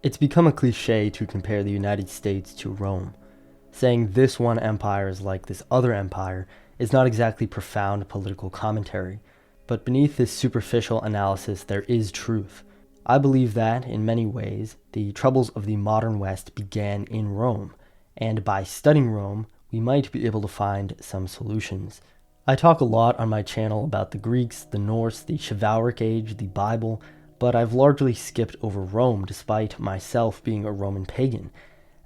It's become a cliche to compare the United States to Rome. Saying this one empire is like this other empire is not exactly profound political commentary, but beneath this superficial analysis there is truth. I believe that, in many ways, the troubles of the modern West began in Rome, and by studying Rome, we might be able to find some solutions. I talk a lot on my channel about the Greeks, the Norse, the chivalric age, the Bible, but I've largely skipped over Rome despite myself being a Roman pagan,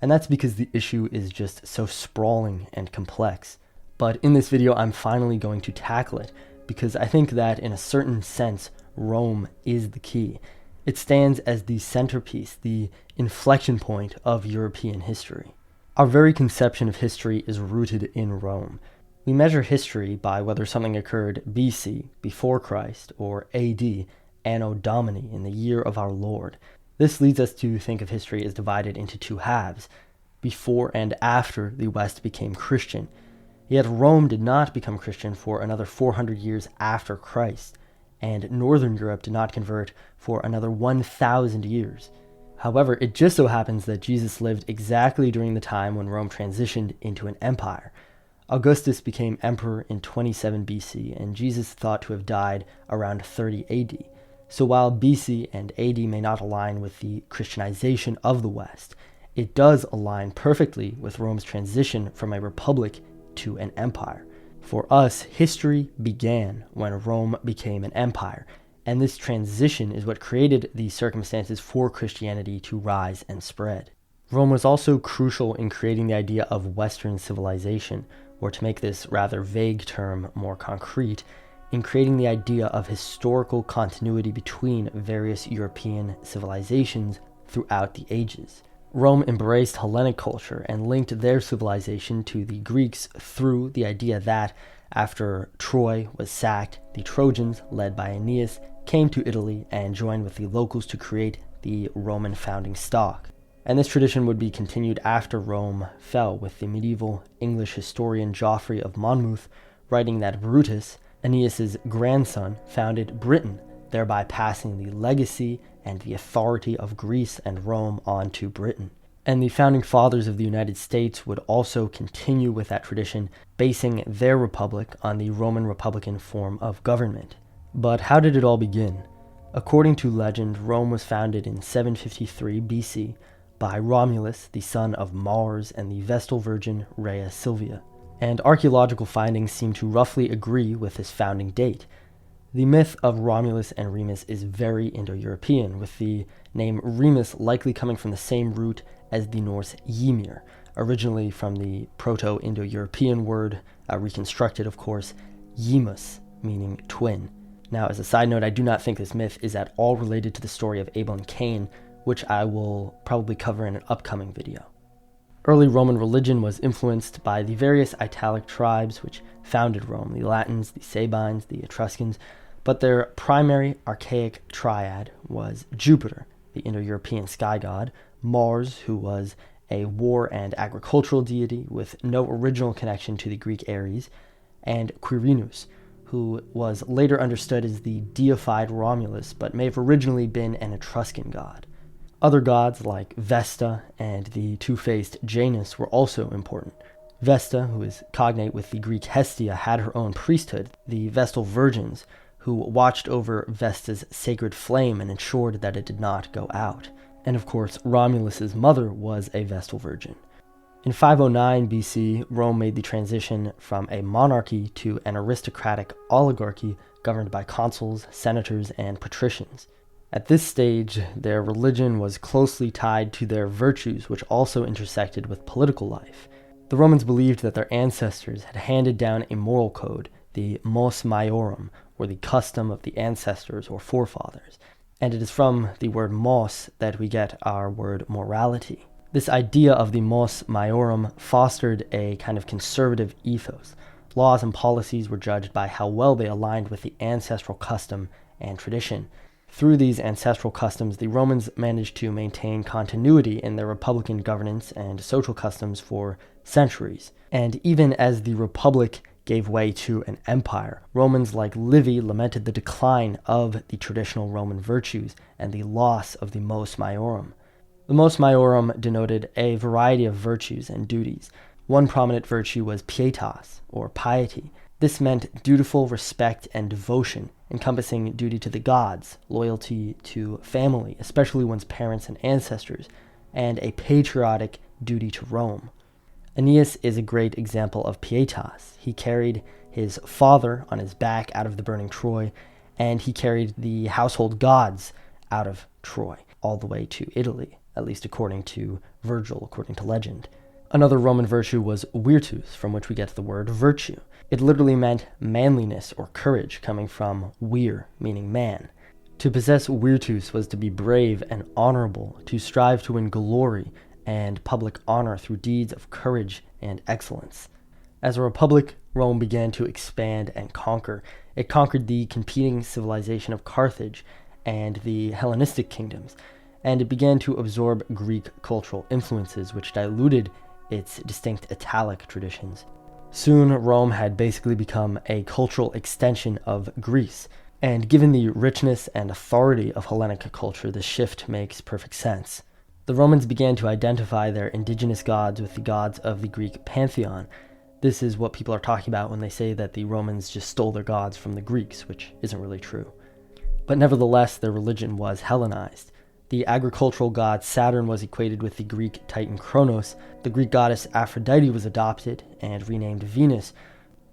and that's because the issue is just so sprawling and complex. But in this video, I'm finally going to tackle it, because I think that in a certain sense, Rome is the key. It stands as the centerpiece, the inflection point of European history. Our very conception of history is rooted in Rome. We measure history by whether something occurred BC, before Christ, or AD, Anno Domini, in the year of our Lord. This leads us to think of history as divided into two halves, before and after the West became Christian. Yet Rome did not become Christian for another 400 years after Christ, and Northern Europe did not convert for another 1,000 years. However, it just so happens that Jesus lived exactly during the time when Rome transitioned into an empire. Augustus became emperor in 27 BC, and Jesus thought to have died around 30 AD. So while BC and AD may not align with the Christianization of the West, it does align perfectly with Rome's transition from a republic to an empire. For us, history began when Rome became an empire, and this transition is what created the circumstances for Christianity to rise and spread. Rome was also crucial in creating the idea of Western civilization, or to make this rather vague term more concrete, in creating the idea of historical continuity between various European civilizations throughout the ages. Rome embraced Hellenic culture and linked their civilization to the Greeks through the idea that, after Troy was sacked, the Trojans, led by Aeneas, came to Italy and joined with the locals to create the Roman founding stock. And this tradition would be continued after Rome fell, with the medieval English historian Geoffrey of Monmouth writing that Brutus, Aeneas's grandson, founded Britain, thereby passing the legacy and the authority of Greece and Rome on to Britain. And the founding fathers of the United States would also continue with that tradition, basing their republic on the Roman Republican form of government. But how did it all begin? According to legend, Rome was founded in 753 BC by Romulus, the son of Mars and the Vestal Virgin Rhea Silvia, and archaeological findings seem to roughly agree with this founding date. The myth of Romulus and Remus is very Indo-European, with the name Remus likely coming from the same root as the Norse Ymir, originally from the Proto-Indo-European word, reconstructed of course, Yimus, meaning twin. Now, as a side note, I do not think this myth is at all related to the story of Abel and Cain, which I will probably cover in an upcoming video. Early Roman religion was influenced by the various Italic tribes which founded Rome, the Latins, the Sabines, the Etruscans, but their primary archaic triad was Jupiter, the Indo-European sky god, Mars, who was a war and agricultural deity with no original connection to the Greek Ares, and Quirinus, who was later understood as the deified Romulus, but may have originally been an Etruscan god. Other gods like Vesta and the two-faced Janus were also important. Vesta, who is cognate with the Greek Hestia, had her own priesthood, the Vestal Virgins, who watched over Vesta's sacred flame and ensured that it did not go out. And of course, Romulus's mother was a Vestal Virgin. In 509 BC, Rome made the transition from a monarchy to an aristocratic oligarchy governed by consuls, senators, and patricians. At this stage, their religion was closely tied to their virtues, which also intersected with political life. The Romans believed that their ancestors had handed down a moral code, the mos maiorum, or the custom of the ancestors or forefathers, and it is from the word mos that we get our word morality. This idea of the mos maiorum fostered a kind of conservative ethos. Laws and policies were judged by how well they aligned with the ancestral custom and tradition. Through these ancestral customs, the Romans managed to maintain continuity in their republican governance and social customs for centuries. And even as the republic gave way to an empire, Romans like Livy lamented the decline of the traditional Roman virtues and the loss of the mos maiorum. The mos maiorum denoted a variety of virtues and duties. One prominent virtue was pietas, or piety. This meant dutiful respect and devotion, encompassing duty to the gods, loyalty to family, especially one's parents and ancestors, and a patriotic duty to Rome. Aeneas is a great example of pietas. He carried his father on his back out of the burning Troy, and he carried the household gods out of Troy, all the way to Italy, at least according to Virgil, according to legend. Another Roman virtue was virtus, from which we get the word virtue. It literally meant manliness or courage, coming from vir, meaning man. To possess virtus was to be brave and honorable, to strive to win glory and public honor through deeds of courage and excellence. As a republic, Rome began to expand and conquer. It conquered the competing civilization of Carthage and the Hellenistic kingdoms, and it began to absorb Greek cultural influences, which diluted its distinct Italic traditions. Soon, Rome had basically become a cultural extension of Greece, and given the richness and authority of Hellenic culture, the shift makes perfect sense. The Romans began to identify their indigenous gods with the gods of the Greek pantheon. This is what people are talking about when they say that the Romans just stole their gods from the Greeks, which isn't really true. But nevertheless, their religion was Hellenized. The agricultural god Saturn was equated with the Greek titan Kronos. The Greek goddess Aphrodite was adopted and renamed Venus.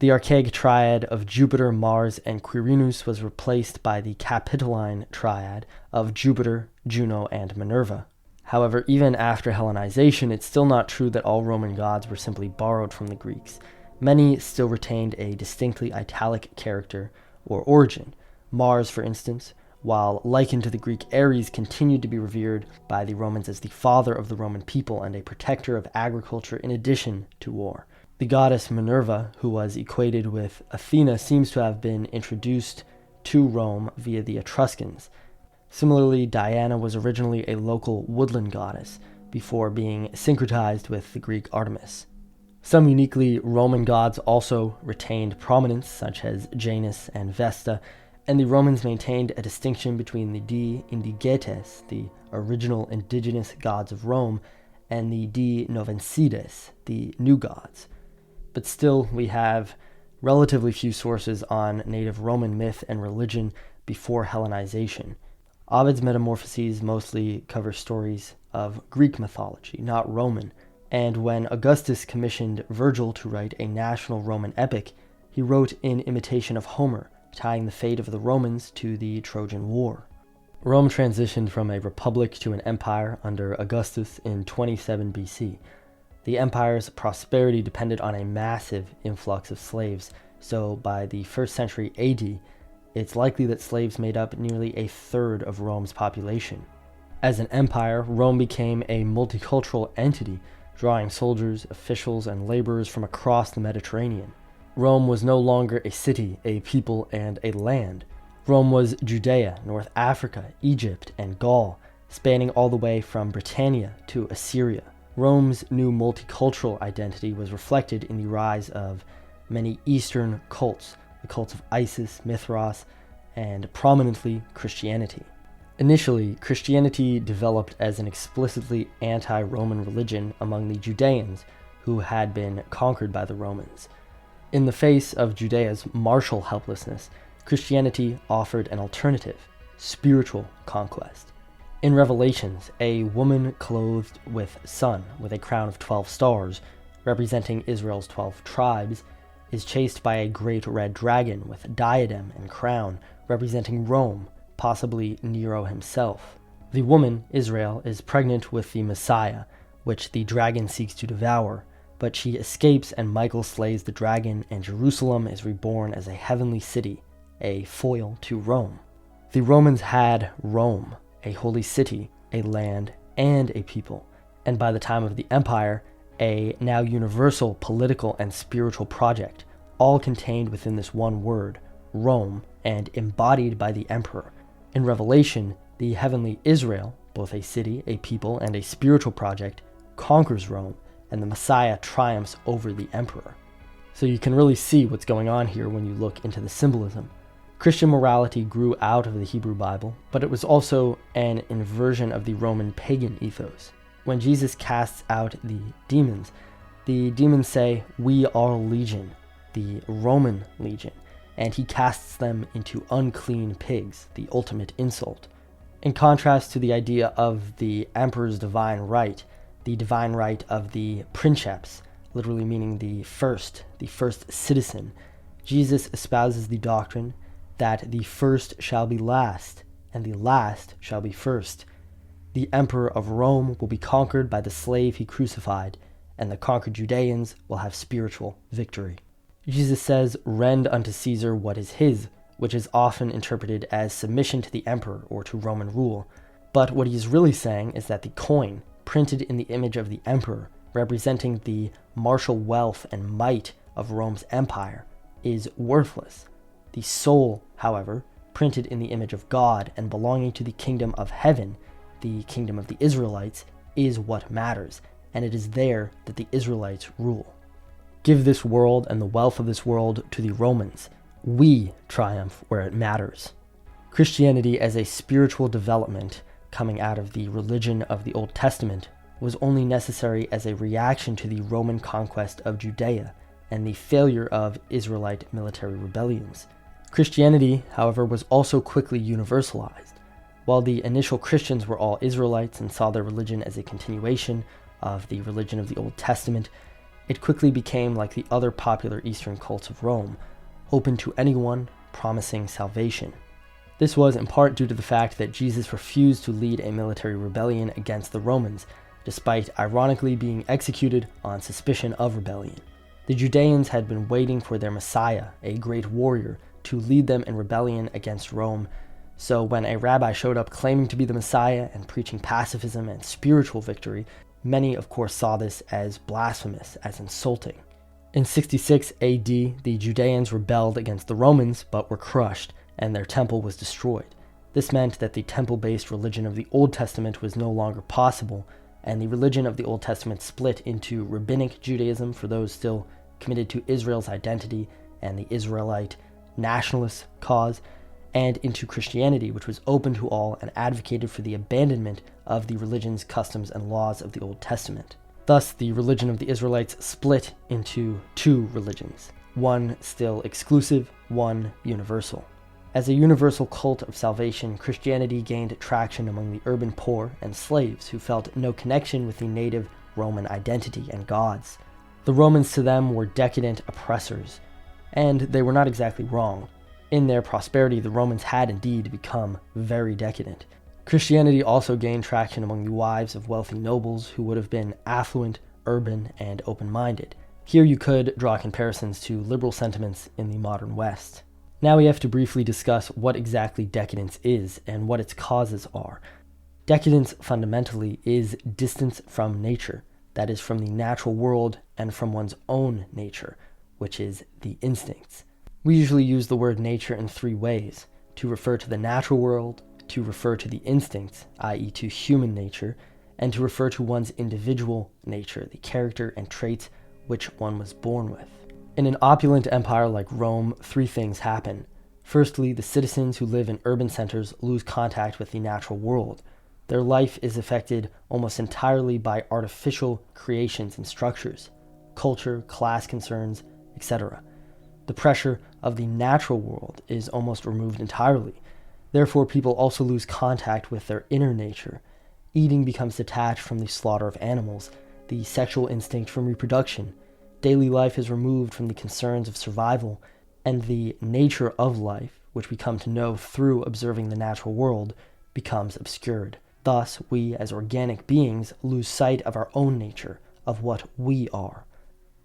The archaic triad of Jupiter, Mars, and Quirinus was replaced by the Capitoline triad of Jupiter, Juno, and Minerva. However, even after Hellenization, it's still not true that all Roman gods were simply borrowed from the Greeks. Many still retained a distinctly Italic character or origin. Mars, for instance, while likened to the Greek Ares, continued to be revered by the Romans as the father of the Roman people and a protector of agriculture in addition to war. The goddess Minerva, who was equated with Athena, seems to have been introduced to Rome via the Etruscans. Similarly, Diana was originally a local woodland goddess before being syncretized with the Greek Artemis. Some uniquely Roman gods also retained prominence, such as Janus and Vesta, and the Romans maintained a distinction between the de indigetes, the original indigenous gods of Rome, and the de novensides, the new gods. But still, we have relatively few sources on native Roman myth and religion before Hellenization. Ovid's Metamorphoses mostly cover stories of Greek mythology, not Roman, and when Augustus commissioned Virgil to write a national Roman epic, he wrote in imitation of Homer, tying the fate of the Romans to the Trojan War. Rome transitioned from a republic to an empire under Augustus in 27 BC. The empire's prosperity depended on a massive influx of slaves, so by the 1st century AD, it's likely that slaves made up nearly a third of Rome's population. As an empire, Rome became a multicultural entity, drawing soldiers, officials, and laborers from across the Mediterranean. Rome was no longer a city, a people, and a land. Rome was Judea, North Africa, Egypt, and Gaul, spanning all the way from Britannia to Assyria. Rome's new multicultural identity was reflected in the rise of many Eastern cults, the cults of Isis, Mithras, and prominently Christianity. Initially, Christianity developed as an explicitly anti-Roman religion among the Judeans, who had been conquered by the Romans. In the face of Judea's martial helplessness, Christianity offered an alternative, spiritual conquest. In Revelations, a woman clothed with sun, with a crown of 12 stars, representing Israel's 12 tribes, is chased by a great red dragon with diadem and crown, representing Rome, possibly Nero himself. The woman, Israel, is pregnant with the Messiah, which the dragon seeks to devour, but she escapes and Michael slays the dragon, and Jerusalem is reborn as a heavenly city, a foil to Rome. The Romans had Rome, a holy city, a land, and a people, and by the time of the empire, a now universal political and spiritual project, all contained within this one word, Rome, and embodied by the emperor. In Revelation, the heavenly Israel, both a city, a people, and a spiritual project, conquers Rome, and the Messiah triumphs over the emperor. So you can really see what's going on here when you look into the symbolism. Christian morality grew out of the Hebrew Bible, but it was also an inversion of the Roman pagan ethos. When Jesus casts out the demons say, "We are legion," the Roman legion, and he casts them into unclean pigs, the ultimate insult. In contrast to the idea of the emperor's divine right, the divine right of the princeps, literally meaning the first citizen, Jesus espouses the doctrine that the first shall be last, and the last shall be first. The emperor of Rome will be conquered by the slave he crucified, and the conquered Judeans will have spiritual victory. Jesus says, "Rend unto Caesar what is his," which is often interpreted as submission to the emperor or to Roman rule. But what he is really saying is that the coin, printed in the image of the emperor, representing the martial wealth and might of Rome's empire, is worthless. The soul, however, printed in the image of God and belonging to the kingdom of heaven, the kingdom of the Israelites, is what matters, and it is there that the Israelites rule. Give this world and the wealth of this world to the Romans. We triumph where it matters. Christianity as a spiritual development coming out of the religion of the Old Testament was only necessary as a reaction to the Roman conquest of Judea and the failure of Israelite military rebellions. Christianity, however, was also quickly universalized. While the initial Christians were all Israelites and saw their religion as a continuation of the religion of the Old Testament, it quickly became like the other popular Eastern cults of Rome, open to anyone, promising salvation. This was in part due to the fact that Jesus refused to lead a military rebellion against the Romans, despite ironically being executed on suspicion of rebellion. The Judeans had been waiting for their Messiah, a great warrior, to lead them in rebellion against Rome, so when a rabbi showed up claiming to be the Messiah and preaching pacifism and spiritual victory, many of course saw this as blasphemous, as insulting. In 66 AD, the Judeans rebelled against the Romans but were crushed, and their temple was destroyed. This meant that the temple-based religion of the Old Testament was no longer possible, and the religion of the Old Testament split into Rabbinic Judaism for those still committed to Israel's identity and the Israelite nationalist cause, and into Christianity, which was open to all and advocated for the abandonment of the religions, customs, and laws of the Old Testament. Thus, the religion of the Israelites split into two religions, one still exclusive, one universal. As a universal cult of salvation, Christianity gained traction among the urban poor and slaves who felt no connection with the native Roman identity and gods. The Romans to them were decadent oppressors, and they were not exactly wrong. In their prosperity, the Romans had indeed become very decadent. Christianity also gained traction among the wives of wealthy nobles who would have been affluent, urban, and open-minded. Here you could draw comparisons to liberal sentiments in the modern West. Now we have to briefly discuss what exactly decadence is and what its causes are. Decadence fundamentally is distance from nature, that is, from the natural world and from one's own nature, which is the instincts. We usually use the word nature in three ways: to refer to the natural world, to refer to the instincts, i.e. to human nature, and to refer to one's individual nature, the character and traits which one was born with. In an opulent empire like Rome, three things happen. Firstly, the citizens who live in urban centers lose contact with the natural world. Their life is affected almost entirely by artificial creations and structures, culture, class concerns, etc. The pressure of the natural world is almost removed entirely. Therefore, people also lose contact with their inner nature. Eating becomes detached from the slaughter of animals, the sexual instinct from reproduction. Daily life is removed from the concerns of survival, and the nature of life, which we come to know through observing the natural world, becomes obscured. Thus, we as organic beings lose sight of our own nature, of what we are.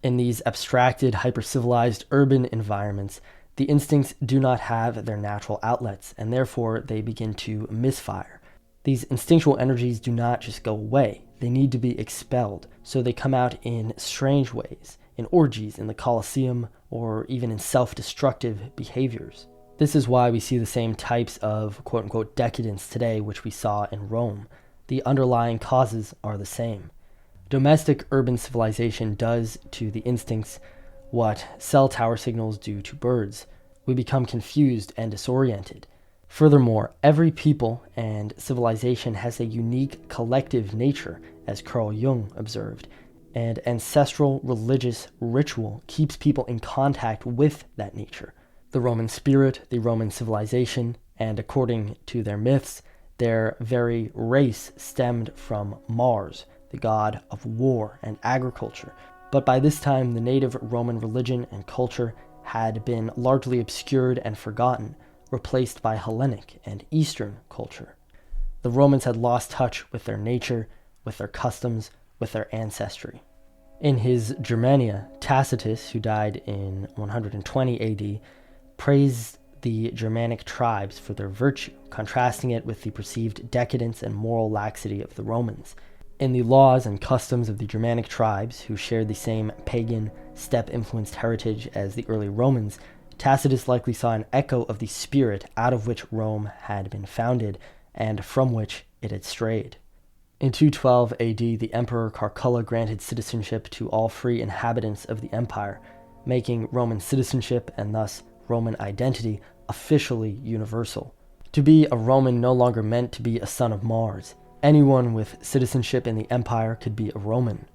In these abstracted, hyper-civilized urban environments, the instincts do not have their natural outlets, and therefore they begin to misfire. These instinctual energies do not just go away, they need to be expelled, so they come out in strange ways, in orgies, in the Colosseum, or even in self-destructive behaviors. This is why we see the same types of quote-unquote decadence today which we saw in Rome. The underlying causes are the same. Domestic urban civilization does to the instincts what cell tower signals do to birds. We become confused and disoriented. Furthermore, every people and civilization has a unique collective nature, as Carl Jung observed, and ancestral religious ritual keeps people in contact with that nature. The Roman spirit, the Roman civilization, and according to their myths, their very race stemmed from Mars, the god of war and agriculture. But by this time, the native Roman religion and culture had been largely obscured and forgotten, replaced by Hellenic and Eastern culture. The Romans had lost touch with their nature, with their customs, with their ancestry. In his Germania, Tacitus, who died in 120 AD, praised the Germanic tribes for their virtue, contrasting it with the perceived decadence and moral laxity of the Romans. In the laws and customs of the Germanic tribes, who shared the same pagan, steppe-influenced heritage as the early Romans, Tacitus likely saw an echo of the spirit out of which Rome had been founded and from which it had strayed. In 212 AD, the Emperor Karl granted citizenship to all free inhabitants of the empire, making Roman citizenship and thus Roman identity officially universal. To be a Roman no longer meant to be a son of Mars. Anyone with citizenship in the empire could be a Roman.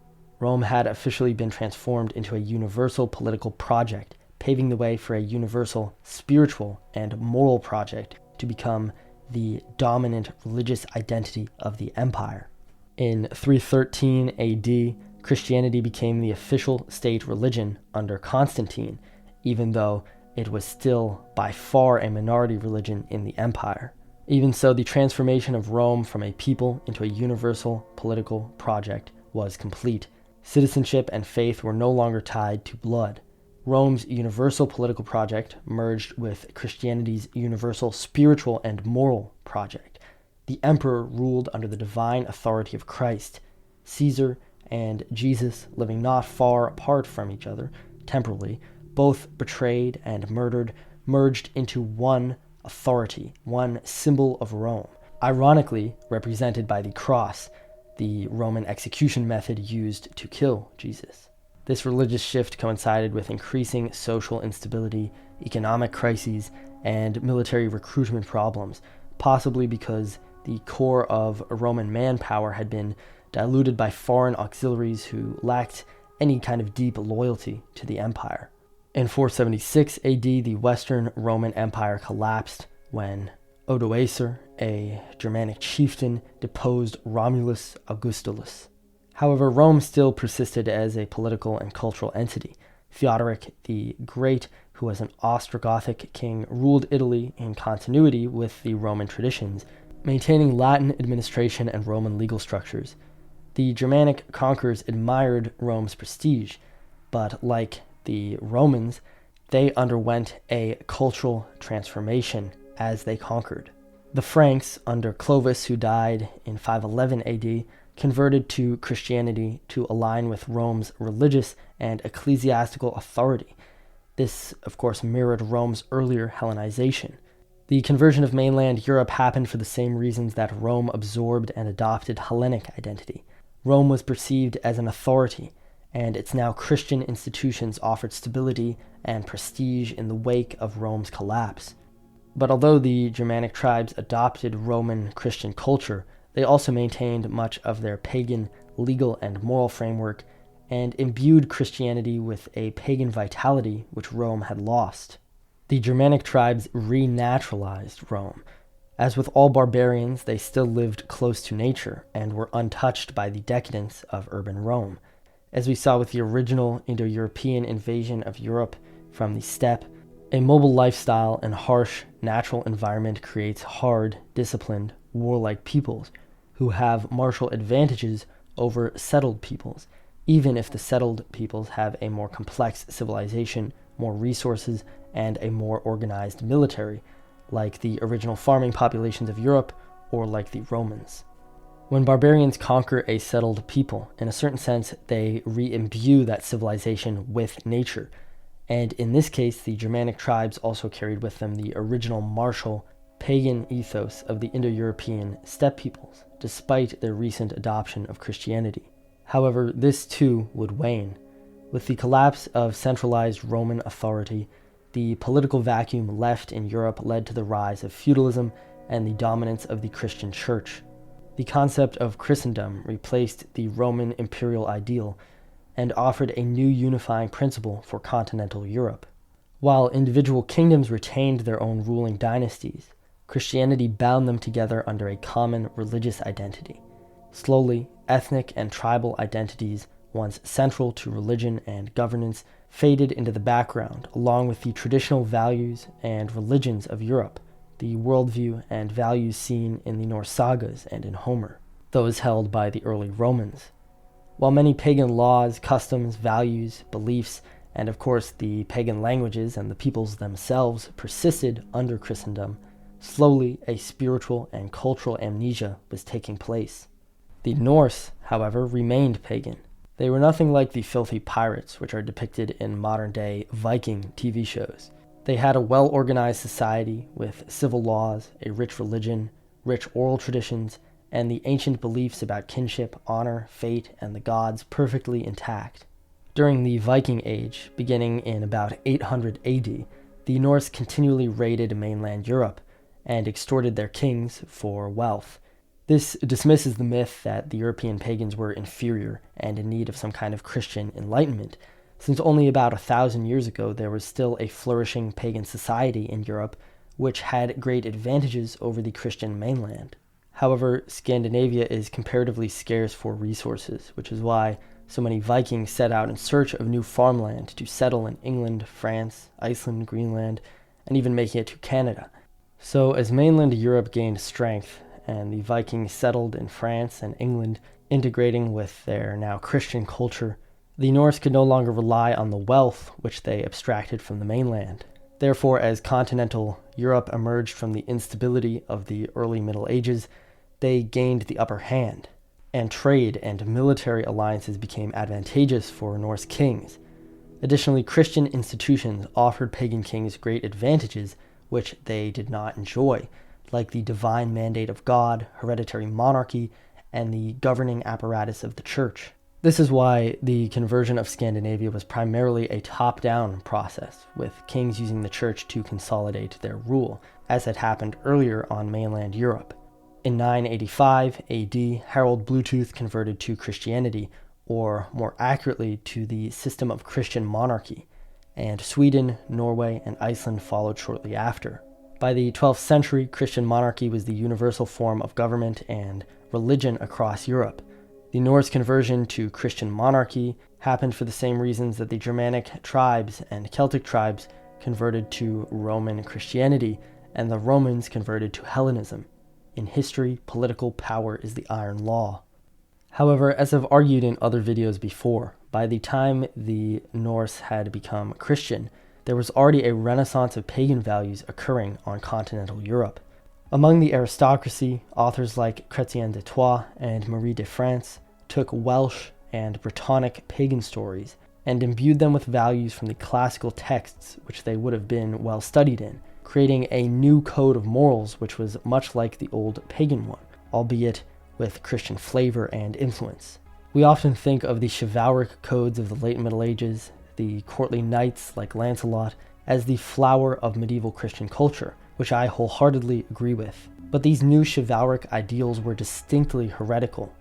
Rome had officially been transformed into a universal political project, paving the way for a universal spiritual and moral project to become the dominant religious identity of the empire. In 313 AD, Christianity became the official state religion under Constantine, even though it was still by far a minority religion in the empire. Even so, the transformation of Rome from a people into a universal political project was complete. Citizenship and faith were no longer tied to blood. Rome's universal political project merged with Christianity's universal spiritual and moral project. The emperor ruled under the divine authority of Christ. Caesar and Jesus, living not far apart from each other temporally, both betrayed and murdered, merged into one authority, one symbol of Rome, ironically represented by the cross, the Roman execution method used to kill Jesus. This religious shift coincided with increasing social instability, economic crises, and military recruitment problems, possibly because the core of Roman manpower had been diluted by foreign auxiliaries who lacked any kind of deep loyalty to the empire. In 476 AD, the Western Roman Empire collapsed when Odoacer, a Germanic chieftain, deposed Romulus Augustulus. However, Rome still persisted as a political and cultural entity. Theodoric the Great, who was an Ostrogothic king, ruled Italy in continuity with the Roman traditions, maintaining Latin administration and Roman legal structures. The Germanic conquerors admired Rome's prestige, but like the Romans, they underwent a cultural transformation as they conquered. The Franks, under Clovis, who died in 511 AD, converted to Christianity to align with Rome's religious and ecclesiastical authority. This, of course, mirrored Rome's earlier Hellenization. The conversion of mainland Europe happened for the same reasons that Rome absorbed and adopted Hellenic identity. Rome was perceived as an authority, and its now Christian institutions offered stability and prestige in the wake of Rome's collapse. But although the Germanic tribes adopted Roman Christian culture, they also maintained much of their pagan legal and moral framework and imbued Christianity with a pagan vitality which Rome had lost. The Germanic tribes renaturalized Rome. As with all barbarians, they still lived close to nature and were untouched by the decadence of urban Rome. As we saw with the original Indo-European invasion of Europe from the steppe, a mobile lifestyle and harsh natural environment creates hard, disciplined, warlike peoples who have martial advantages over settled peoples, even if the settled peoples have a more complex civilization, more resources, and a more organized military, like the original farming populations of Europe or like the Romans. When barbarians conquer a settled people, in a certain sense, they re-imbue that civilization with nature. And in this case, the Germanic tribes also carried with them the original martial, pagan ethos of the Indo-European steppe peoples, despite their recent adoption of Christianity. However, this too would wane. With the collapse of centralized Roman authority, The political vacuum left in Europe led to the rise of feudalism and the dominance of the Christian church. The concept of Christendom replaced the Roman imperial ideal and offered a new unifying principle for continental Europe. While individual kingdoms retained their own ruling dynasties, Christianity bound them together under a common religious identity. Slowly, ethnic and tribal identities, once central to religion and governance, faded into the background, along with the traditional values and religions of Europe, the worldview and values seen in the Norse sagas and in Homer, those held by the early Romans. While many pagan laws, customs, values, beliefs, and of course the pagan languages and the peoples themselves persisted under Christendom, slowly a spiritual and cultural amnesia was taking place. The Norse, however, remained pagan. They were nothing like the filthy pirates which are depicted in modern-day Viking TV shows. They had a well-organized society with civil laws, a rich religion, rich oral traditions, and the ancient beliefs about kinship, honor, fate, and the gods perfectly intact. During the Viking Age, beginning in about 800 AD, the Norse continually raided mainland Europe and extorted their kings for wealth. This dismisses the myth that the European pagans were inferior and in need of some kind of Christian enlightenment, since only about 1,000 years ago there was still a flourishing pagan society in Europe which had great advantages over the Christian mainland. However, Scandinavia is comparatively scarce for resources, which is why so many Vikings set out in search of new farmland to settle in England, France, Iceland, Greenland, and even making it to Canada. So as mainland Europe gained strength, and the Vikings settled in France and England, integrating with their now Christian culture, the Norse could no longer rely on the wealth which they abstracted from the mainland. Therefore, as continental Europe emerged from the instability of the early Middle Ages, they gained the upper hand, and trade and military alliances became advantageous for Norse kings. Additionally, Christian institutions offered pagan kings great advantages which they did not enjoy, like the divine mandate of God, hereditary monarchy, and the governing apparatus of the church. This is why the conversion of Scandinavia was primarily a top-down process, with kings using the church to consolidate their rule, as had happened earlier on mainland Europe. In 985 AD, Harold Bluetooth converted to Christianity, or more accurately to the system of Christian monarchy, and Sweden, Norway, and Iceland followed shortly after. By the 12th century, Christian monarchy was the universal form of government and religion across Europe. The Norse conversion to Christian monarchy happened for the same reasons that the Germanic tribes and Celtic tribes converted to Roman Christianity, and the Romans converted to Hellenism. In history, political power is the iron law. However, as I've argued in other videos before, by the time the Norse had become Christian, there was already a renaissance of pagan values occurring on continental Europe. Among the aristocracy, authors like Chrétien de Troyes and Marie de France took Welsh and Brittonic pagan stories and imbued them with values from the classical texts which they would have been well studied in, creating a new code of morals which was much like the old pagan one, albeit with Christian flavor and influence. We often think of the chivalric codes of the late Middle Ages, the courtly knights like Lancelot, as the flower of medieval Christian culture, which I wholeheartedly agree with. But these new chivalric ideals were distinctly heretical.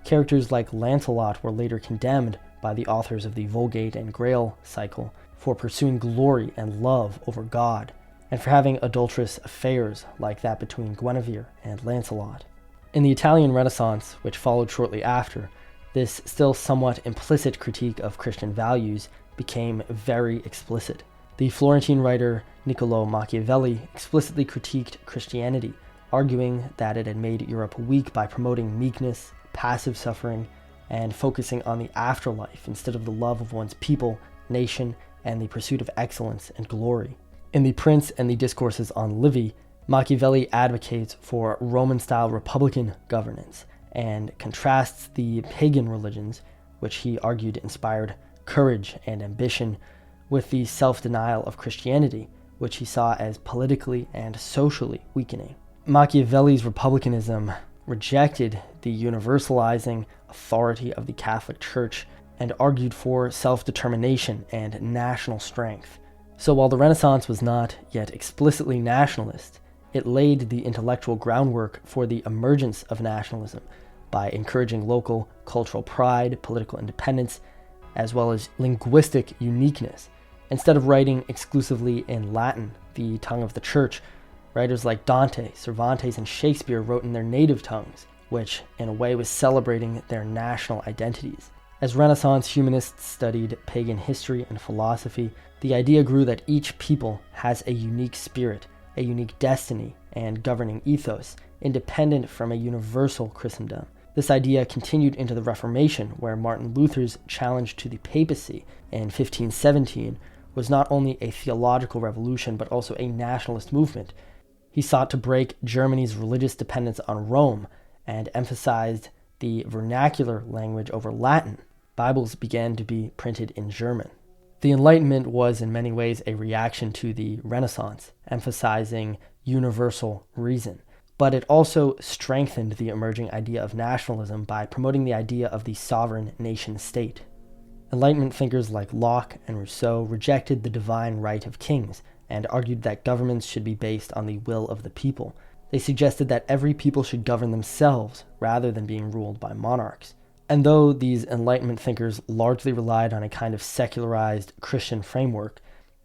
Characters like Lancelot were later condemned by the authors of the Vulgate and Grail cycle for pursuing glory and love over God, and for having adulterous affairs like that between Guinevere and Lancelot. In the Italian Renaissance, which followed shortly after, this still somewhat implicit critique of Christian values became very explicit. The Florentine writer Niccolò Machiavelli explicitly critiqued Christianity, arguing that it had made Europe weak by promoting meekness, passive suffering, and focusing on the afterlife instead of the love of one's people, nation, and the pursuit of excellence and glory. In The Prince and the Discourses on Livy, Machiavelli advocates for Roman-style republican governance and contrasts the pagan religions, which he argued inspired courage and ambition, with the self-denial of Christianity, which he saw as politically and socially weakening. Machiavelli's republicanism rejected the universalizing authority of the Catholic Church and argued for self-determination and national strength, So while the Renaissance was not yet explicitly nationalist, it laid the intellectual groundwork for the emergence of nationalism by encouraging local cultural pride, political independence, as well as linguistic uniqueness. Instead of writing exclusively in Latin, the tongue of the church, writers like Dante, Cervantes, and Shakespeare wrote in their native tongues, which in a way was celebrating their national identities. As Renaissance humanists studied pagan history and philosophy, the idea grew that each people has a unique spirit, a unique destiny, and governing ethos, independent from a universal Christendom. This idea continued into the Reformation, where Martin Luther's challenge to the papacy in 1517 was not only a theological revolution, but also a nationalist movement. He sought to break Germany's religious dependence on Rome and emphasized the vernacular language over Latin. Bibles began to be printed in German. The Enlightenment was in many ways a reaction to the Renaissance, emphasizing universal reason. But it also strengthened the emerging idea of nationalism by promoting the idea of the sovereign nation-state. Enlightenment thinkers like Locke and Rousseau rejected the divine right of kings and argued that governments should be based on the will of the people. They suggested that every people should govern themselves rather than being ruled by monarchs. And though these Enlightenment thinkers largely relied on a kind of secularized Christian framework,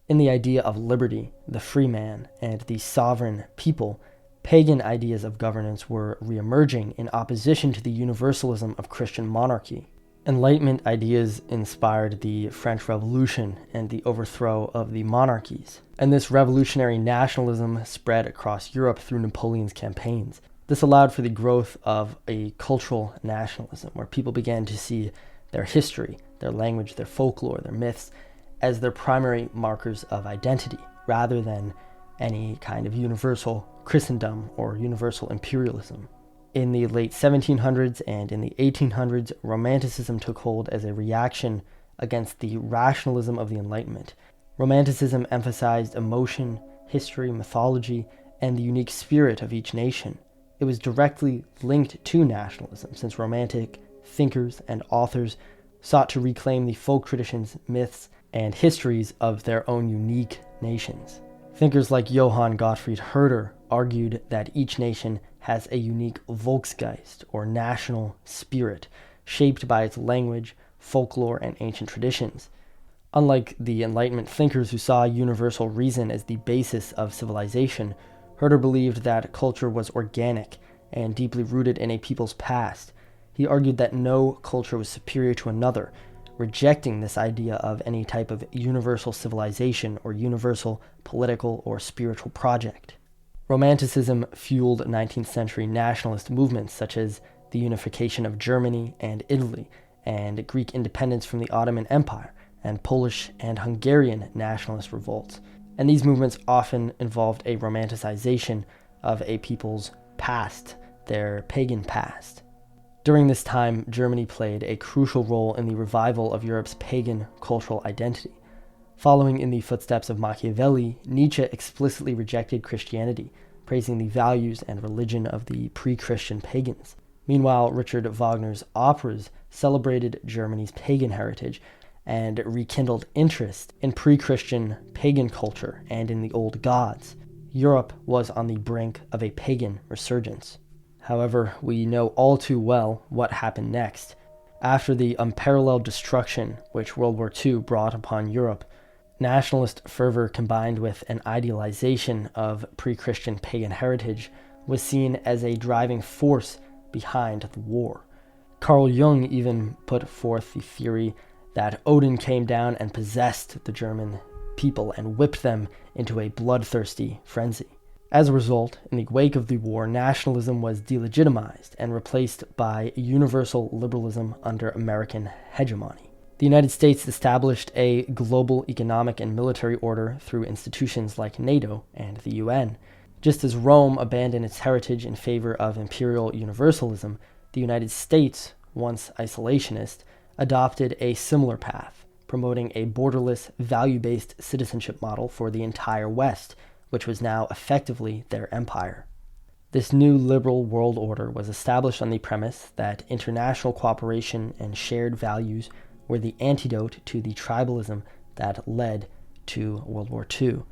in the idea of liberty, the free man, and the sovereign people, pagan ideas of governance were reemerging in opposition to the universalism of Christian monarchy. Enlightenment ideas inspired the French Revolution and the overthrow of the monarchies, and this revolutionary nationalism spread across Europe through Napoleon's campaigns. This allowed for the growth of a cultural nationalism, where people began to see their history, their language, their folklore, their myths, as their primary markers of identity, rather than any kind of universal Christendom or universal imperialism. In the late 1700s and in the 1800s, Romanticism took hold as a reaction against the rationalism of the Enlightenment. Romanticism emphasized emotion, history, mythology, and the unique spirit of each nation. It was directly linked to nationalism, since Romantic thinkers and authors sought to reclaim the folk traditions, myths, and histories of their own unique nations. Thinkers like Johann Gottfried Herder argued that each nation has a unique Volksgeist, or national spirit, shaped by its language, folklore, and ancient traditions. Unlike the Enlightenment thinkers who saw universal reason as the basis of civilization, Herder believed that culture was organic and deeply rooted in a people's past. He argued that no culture was superior to another, rejecting this idea of any type of universal civilization or universal political or spiritual project. Romanticism fueled 19th century nationalist movements such as the unification of Germany and Italy, and Greek independence from the Ottoman Empire, and Polish and Hungarian nationalist revolts. And these movements often involved a romanticization of a people's past, their pagan past. During this time, Germany played a crucial role in the revival of Europe's pagan cultural identity. Following in the footsteps of Machiavelli, Nietzsche explicitly rejected Christianity, praising the values and religion of the pre-Christian pagans. Meanwhile, Richard Wagner's operas celebrated Germany's pagan heritage and rekindled interest in pre-Christian pagan culture and in the old gods. Europe was on the brink of a pagan resurgence. However, we know all too well what happened next. After the unparalleled destruction which World War II brought upon Europe, nationalist fervor combined with an idealization of pre-Christian pagan heritage was seen as a driving force behind the war. Carl Jung even put forth the theory that Odin came down and possessed the German people and whipped them into a bloodthirsty frenzy. As a result, in the wake of the war, nationalism was delegitimized and replaced by universal liberalism under American hegemony. The United States established a global economic and military order through institutions like NATO and the UN. Just as Rome abandoned its heritage in favor of imperial universalism, the United States, once isolationist, adopted a similar path, promoting a borderless, value-based citizenship model for the entire West, which was now effectively their empire. This new liberal world order was established on the premise that international cooperation and shared values were the antidote to the tribalism that led to World War II.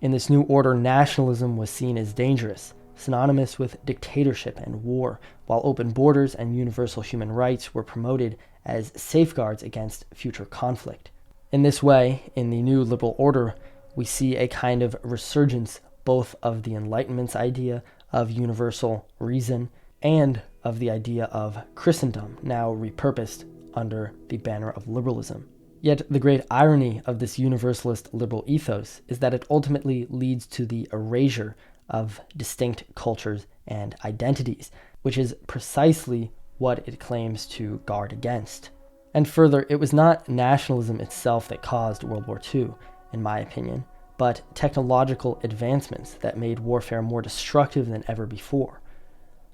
In this new order, nationalism was seen as dangerous, synonymous with dictatorship and war, while open borders and universal human rights were promoted as safeguards against future conflict. In this way, in the new liberal order, we see a kind of resurgence both of the Enlightenment's idea of universal reason and of the idea of Christendom, now repurposed under the banner of liberalism. Yet the great irony of this universalist liberal ethos is that it ultimately leads to the erasure of distinct cultures and identities, which is precisely what it claims to guard against. And further, it was not nationalism itself that caused World War II, in my opinion, but technological advancements that made warfare more destructive than ever before.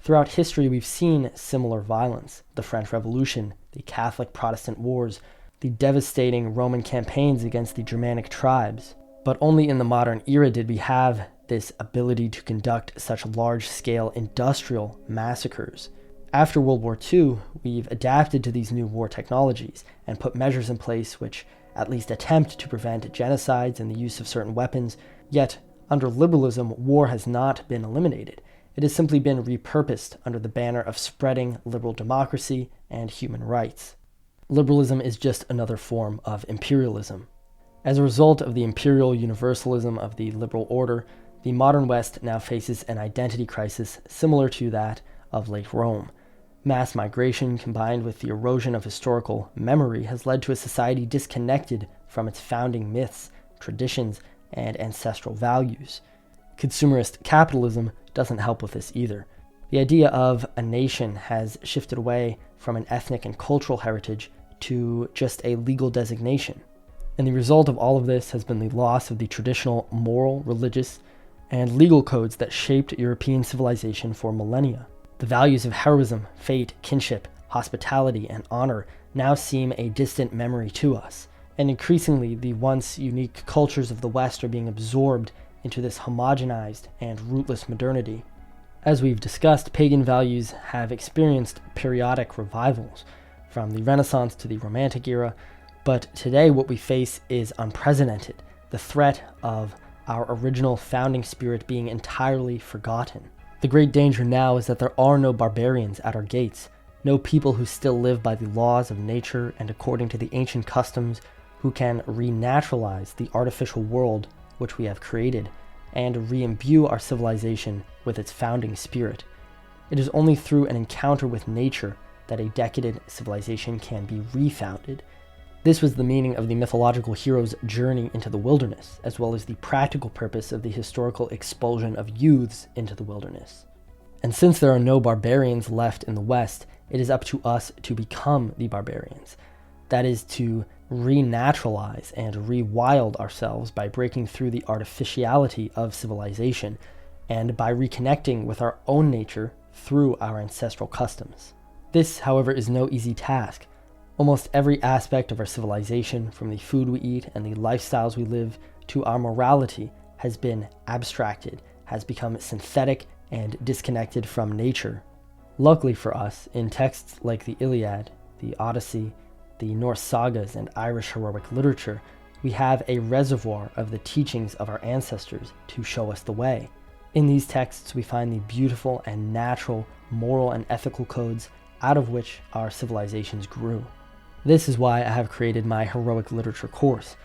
Throughout history, we've seen similar violence: the French Revolution, the Catholic-Protestant wars, the devastating Roman campaigns against the Germanic tribes. But only in the modern era did we have this ability to conduct such large-scale industrial massacres. After World War II, we've adapted to these new war technologies and put measures in place which at least attempt to prevent genocides and the use of certain weapons. Yet, under liberalism, war has not been eliminated. It has simply been repurposed under the banner of spreading liberal democracy and human rights. Liberalism is just another form of imperialism. As a result of the imperial universalism of the liberal order, the modern West now faces an identity crisis similar to that of late Rome. Mass migration combined with the erosion of historical memory has led to a society disconnected from its founding myths, traditions, and ancestral values. Consumerist capitalism doesn't help with this either. The idea of a nation has shifted away from an ethnic and cultural heritage to just a legal designation. And the result of all of this has been the loss of the traditional moral, religious, and legal codes that shaped European civilization for millennia. The values of heroism, fate, kinship, hospitality, and honor now seem a distant memory to us, and increasingly the once unique cultures of the West are being absorbed into this homogenized and rootless modernity. As we've discussed, pagan values have experienced periodic revivals, from the Renaissance to the Romantic era, but today what we face is unprecedented, the threat of our original founding spirit being entirely forgotten. The great danger now is that there are no barbarians at our gates, no people who still live by the laws of nature and according to the ancient customs, who can renaturalize the artificial world which we have created and re-imbue our civilization with its founding spirit. It is only through an encounter with nature that a decadent civilization can be refounded. This was the meaning of the mythological hero's journey into the wilderness, as well as the practical purpose of the historical expulsion of youths into the wilderness. And since there are no barbarians left in the West, it is up to us to become the barbarians. That is, to renaturalize and rewild ourselves by breaking through the artificiality of civilization and by reconnecting with our own nature through our ancestral customs. This, however, is no easy task. Almost every aspect of our civilization, from the food we eat and the lifestyles we live to our morality, has been abstracted, has become synthetic and disconnected from nature. Luckily for us, in texts like the Iliad, the Odyssey, the Norse sagas, and Irish heroic literature, we have a reservoir of the teachings of our ancestors to show us the way. In these texts, we find the beautiful and natural moral and ethical codes out of which our civilizations grew. This is why I have created my heroic literature course.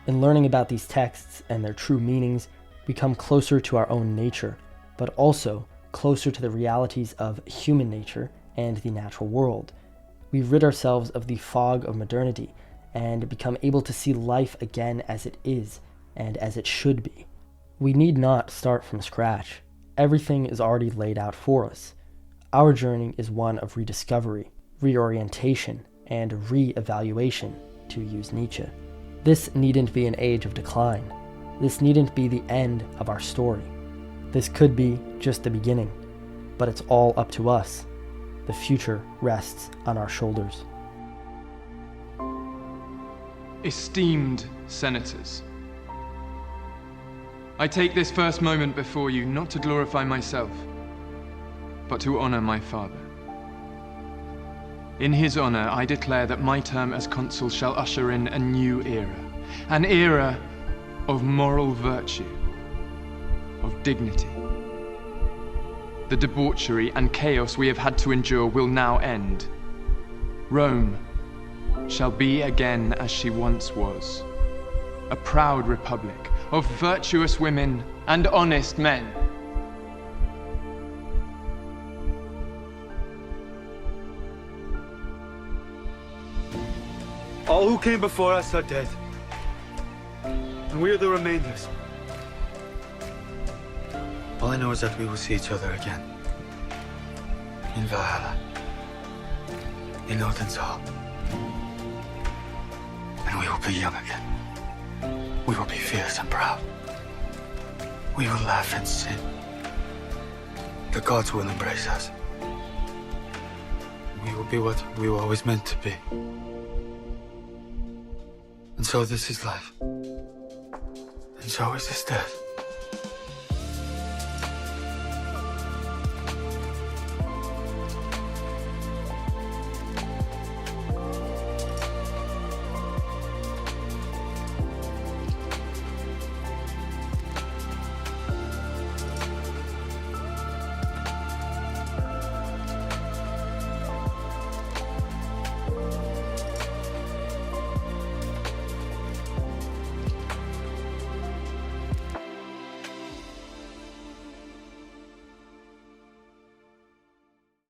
In learning about these texts and their true meanings, we come closer to our own nature, but also closer to the realities of human nature and the natural world. We rid ourselves of the fog of modernity and become able to see life again as it is and as it should be. We need not start from scratch. Everything is already laid out for us. Our journey is one of rediscovery, reorientation, and re-evaluation, to use Nietzsche. This needn't be an age of decline. This needn't be the end of our story. This could be just the beginning, but it's all up to us. The future rests on our shoulders. Esteemed Senators, I take this first moment before you not to glorify myself, but to honor my father. In his honor, I declare that my term as consul shall usher in a new era, an era of moral virtue, of dignity. The debauchery and chaos we have had to endure will now end. Rome shall be again as she once was, a proud republic of virtuous women and honest men. All who came before us are dead, and we are the remainders. All I know is that we will see each other again. In Valhalla. In Odin's Hall. And we will be young again. We will be fierce and proud. We will laugh and sing. The gods will embrace us. We will be what we were always meant to be. And so this is life. And so is this death.